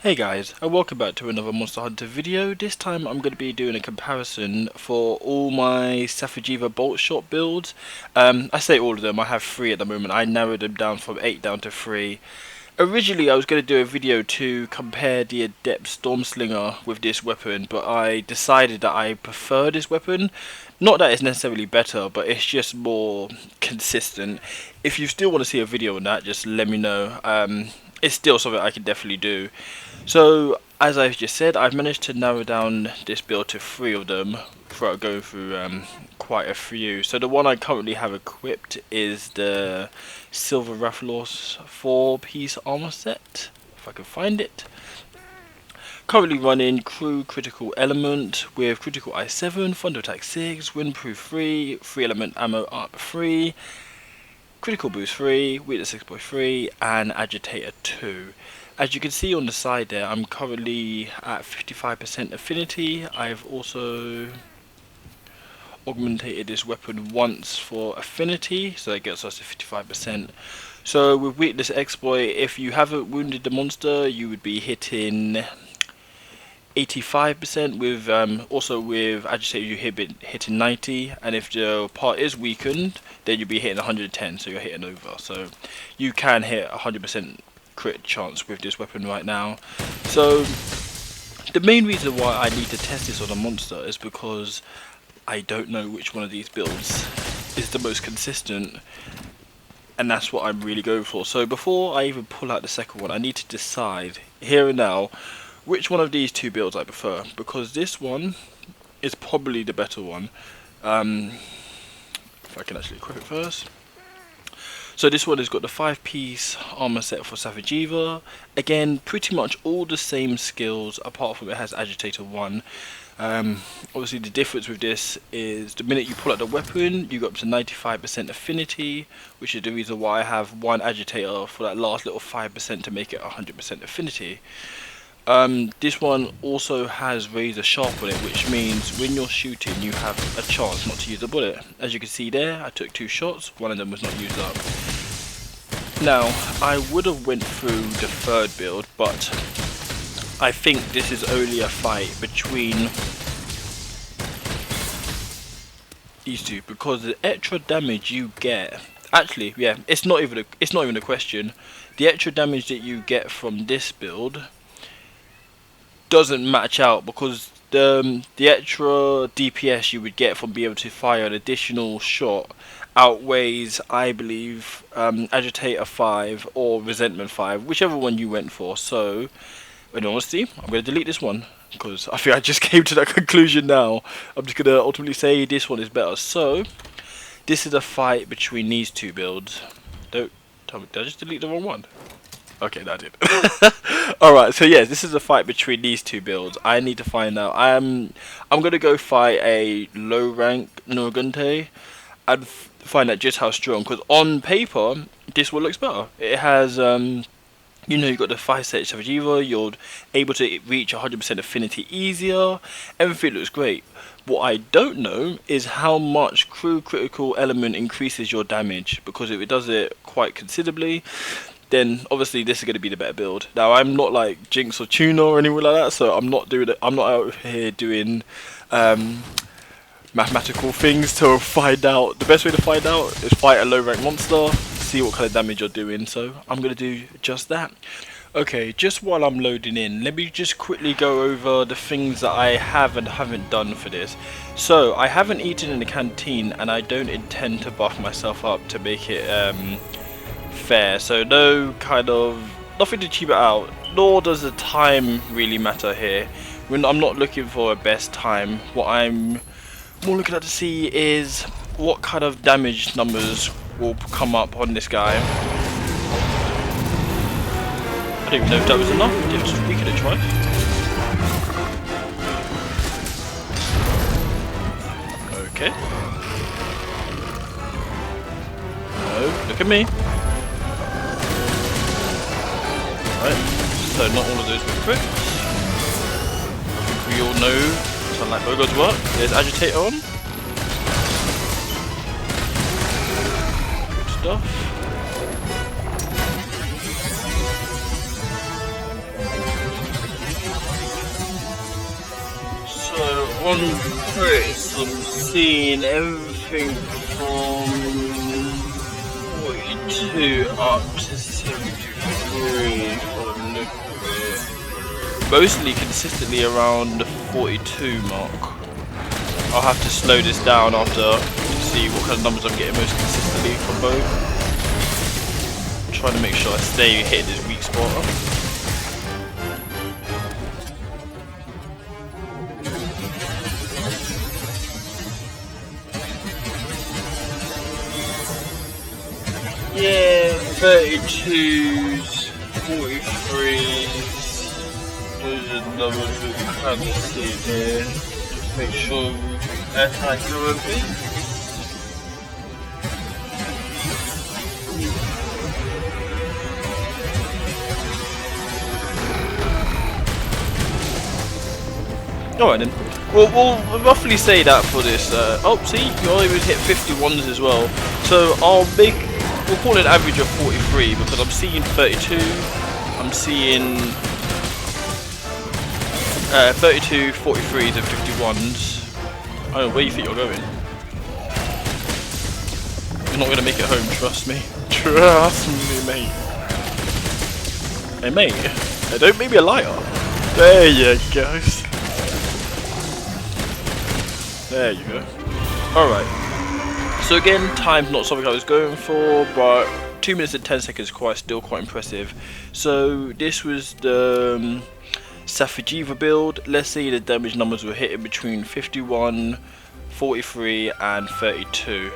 Hey guys, and welcome back to another Monster Hunter video. This time I'm going to be doing a comparison for all my Safi Boltshot builds. I say all of them, I have 3 at the moment. I narrowed them down from 8 down to 3. Originally I was going to do a video to compare the Adept Stormslinger with this weapon, but I decided that I prefer this weapon. Not that it's necessarily better, but it's just more consistent. If you still want to see a video on that, just let me know. It's still something I can definitely do. So, as I've just said, I've managed to narrow down this build to 3 of them without going through quite a few. So the one I currently have equipped is the Silver Rathalos 4-piece armor set, if I can find it. Currently running Crew Critical Element with Critical Ice 7, Thunder Attack 6, Windproof 3, 3 Element Ammo Up 3, Critical Boost 3, Weakness 6.3 and Agitator 2. As you can see on the side there, I'm currently at 55% affinity. I've also augmented this weapon once for affinity, so that gets us to 55%. So with Weakness Exploit, if you haven't wounded the monster, you would be hitting 85%. With also with Agitator you hitting 90, and if the part is weakened, then you'll be hitting 110, so you're hitting over. So you can hit 100% crit chance with this weapon right now. So the main reason why I need to test this on a monster is because I don't know which one of these builds is the most consistent, and that's what I'm really going for. So before I even pull out the second one, I need to decide here and now which one of these 2 builds I prefer, because this one is probably the better one. If I can actually equip it first. So this one has got the 5-piece armor set for Safi. Again, pretty much all the same skills, apart from it has Agitator 1. Obviously the difference with this is the minute you pull out the weapon, you go up to 95% affinity, which is the reason why I have 1 Agitator for that last little 5% to make it 100% affinity. This one also has Razor Sharp on it, which means when you're shooting you have a chance not to use a bullet. As you can see there, I took 2 shots, one of them was not used up. Now, I would have went through the 3rd build, but I think this is only a fight between these 2, because the extra damage you get, actually, yeah, it's not even a question. The extra damage that you get from this build doesn't match out, because the extra DPS you would get from being able to fire an additional shot outweighs, I believe, Agitator 5 or Resentment 5, whichever one you went for. So, in honesty, I'm going to delete this one, because I think I just came to that conclusion now. I'm just going to ultimately say this one is better. So, this is a fight between these 2 builds. Don't tell me, did I just delete the wrong one? Okay, that did. Alright, so yes, this is a fight between these 2 builds. I need to find out. I'm gonna go fight a low rank Norgunte and find out just how strong, because on paper this one looks better. It has you know, you've got the 5-stage Safi, you're able to reach 100% affinity easier, everything looks great. What I don't know is how much Crew Critical Element increases your damage, because if it does it quite considerably, then obviously this is going to be the better build. Now I'm not like Jinx or Tuna or anything like that, so I'm not out here doing mathematical things to find out. The best way to find out is fight a low rank monster, see what kind of damage you're doing, so I'm going to do just that. Okay, just while I'm loading in, let me just quickly go over the things that I have and haven't done for this. So I haven't eaten in the canteen, and I don't intend to buff myself up to make it fair, so nothing to cheap it out, nor does the time really matter here. When I'm not looking for a best time, what I'm more looking at to see is what kind of damage numbers will come up on this guy. I don't even know if that was enough. We could have tried. Okay. No, look at me. Right, so not all of those were crits. I think we all know something like Bogart's work. There's Agitator on. Good stuff. on crits, I'm seeing everything from 42 up to 73 for the look of it. Mostly consistently around the 42 mark. I'll have to slow this down after to see what kind of numbers I'm getting most consistently from both. I'm trying to make sure I stay hitting this weak spot. Yeah, 32s, 43s, those are the numbers we can kind of see here. Just make sure that's accurate a bit. Alright then, we'll roughly say that for this. Oh, see, you only hit 51s as well. So we'll call it an average of 43 because I'm seeing 32, I'm seeing 32, 43s and 51s. I don't know, where you think you're going? You're not going to make it home, trust me. Trust me, mate. Hey mate, hey, don't make me a liar. There you go. There you go. Alright. So again, time's not something I was going for, but 2 minutes and 10 seconds is still quite impressive. So this was the Safi build. Let's say the damage numbers were hitting between 51, 43 and 32.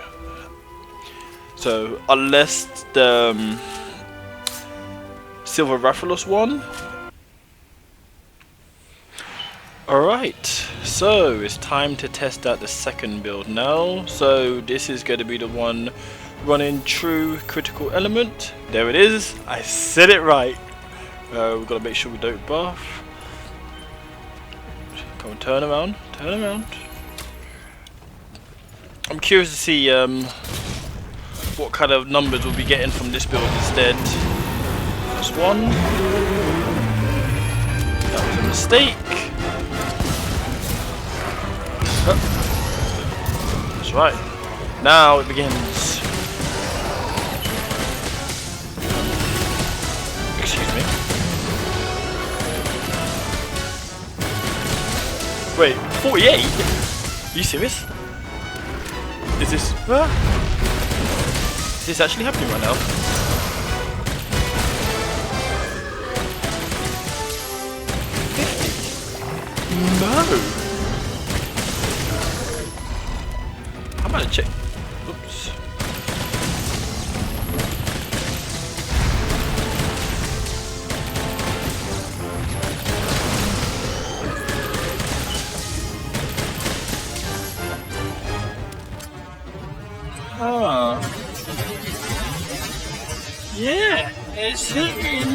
So unless the Silver Rathalos one. Alright, so it's time to test out the second build now. So this is going to be the one running true critical element. There it is, I said it right. We've got to make sure we don't buff. Come on, turn around, turn around. I'm curious to see what kind of numbers we'll be getting from this build instead. That's one. That was a mistake. That's right. Now it begins. Excuse me. Wait, 48? Are you serious? Is this actually happening right now? No. I'm gonna check. Oops. Yeah, it's hitting.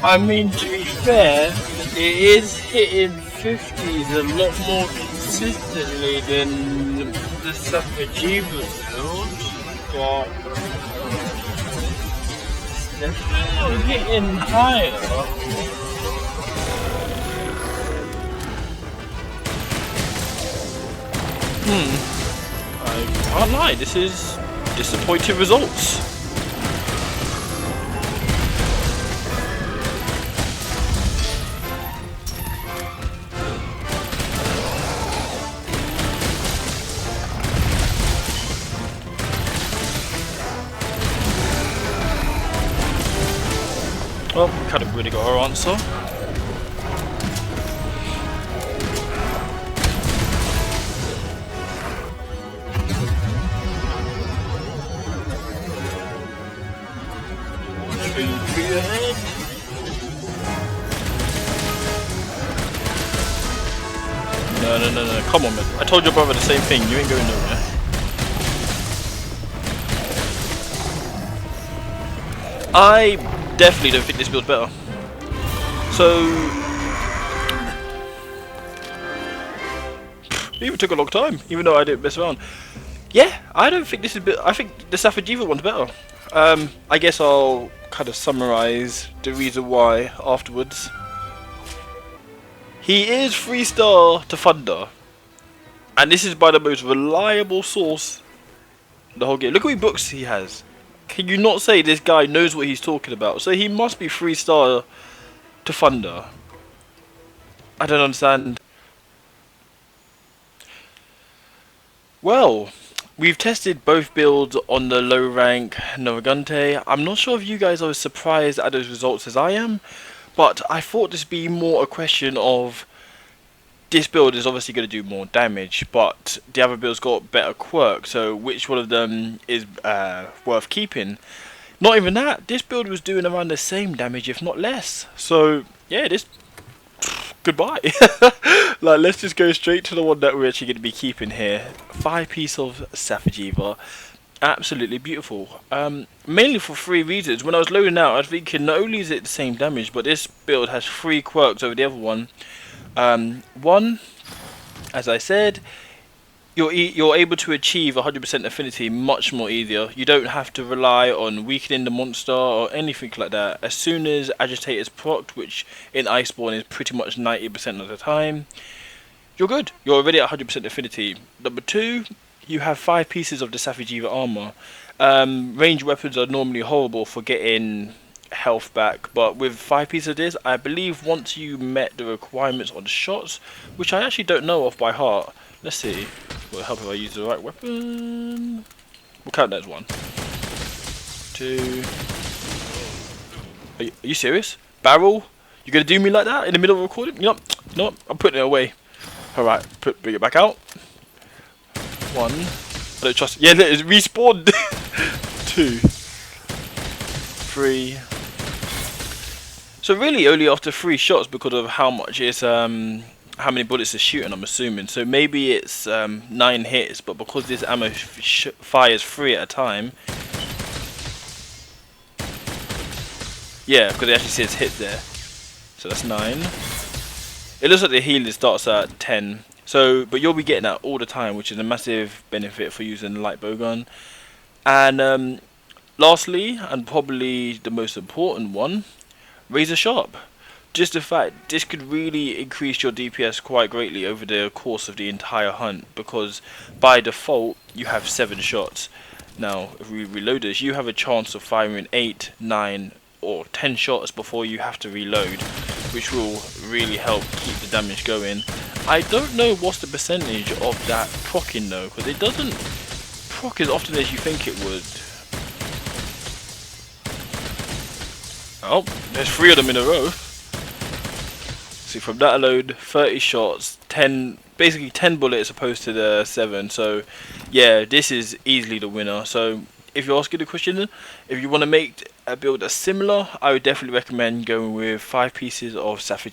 I mean, to be fair, it is hitting 50s a lot more consistently than the Safi build, but it's still hitting higher. I can't lie, this is disappointing results. Well, we kind of really got our answer. No, come on man. I told your brother the same thing, you ain't going nowhere. I definitely don't think this build's better. So it even took a long time, even though I didn't mess around. Yeah, I don't think this is I think the Safi one's better. I guess I'll kind of summarize the reason why afterwards. He is 3-star to Thunder. And this is by the most reliable source in the whole game. Look how many books he has. Can you not say this guy knows what he's talking about? So he must be 3-star to Thunder. I don't understand. Well, we've tested both builds on the low rank Navigante. I'm not sure if you guys are as surprised at those results as I am, but I thought this would be more a question of this build is obviously going to do more damage, but the other build's got better quirk, so which one of them is worth keeping? Not even that, this build was doing around the same damage, if not less. So, yeah, this... goodbye. Like, let's just go straight to the one that we're actually going to be keeping here. 5-piece of Safi. Absolutely beautiful. Mainly for 3 reasons. When I was loading out, I was thinking not only is it the same damage, but this build has 3 quirks over the other one. One, as I said, you're able to achieve 100% affinity much more easier. You don't have to rely on weakening the monster or anything like that. As soon as Agitate is procced, which in Iceborne is pretty much 90% of the time, you're good. You're already at 100% affinity. Number 2, you have 5 pieces of the Safi armor. Ranged weapons are normally horrible for getting health back, but with 5 pieces of this, I believe once you met the requirements on shots, which I actually don't know off by heart. Let's see. Will it help if I use the right weapon? We'll count that as 1, 2. Are you serious? Barrel? You gonna do me like that in the middle of recording? You know what? I'm putting it away. Alright, bring it back out. 1. I don't trust it. Yeah, look, it's respawned. 2, 3. So really only after 3 shots because of how much it's how many bullets it's shooting, I'm assuming. So maybe it's 9 hits, but because this ammo fires 3 at a time. Yeah, because it actually says hit there. So that's 9. It looks like the healing starts at 10. So, but you'll be getting that all the time, which is a massive benefit for using the light bowgun. And lastly, and probably the most important one, razor sharp. Just the fact this could really increase your DPS quite greatly over the course of the entire hunt, because by default you have 7 shots. Now if we reload this, you have a chance of firing 8, 9 or 10 shots before you have to reload, which will really help keep the damage going. I don't know what's the percentage of that proccing though, because it doesn't proc as often as you think it would. Oh, there's 3 of them in a row. See, from that alone, 30 shots, 10, basically 10 bullets opposed to the 7. So, yeah, this is easily the winner. So, if you're asking the question, if you want to make a build that's similar, I would definitely recommend going with 5 pieces of Safi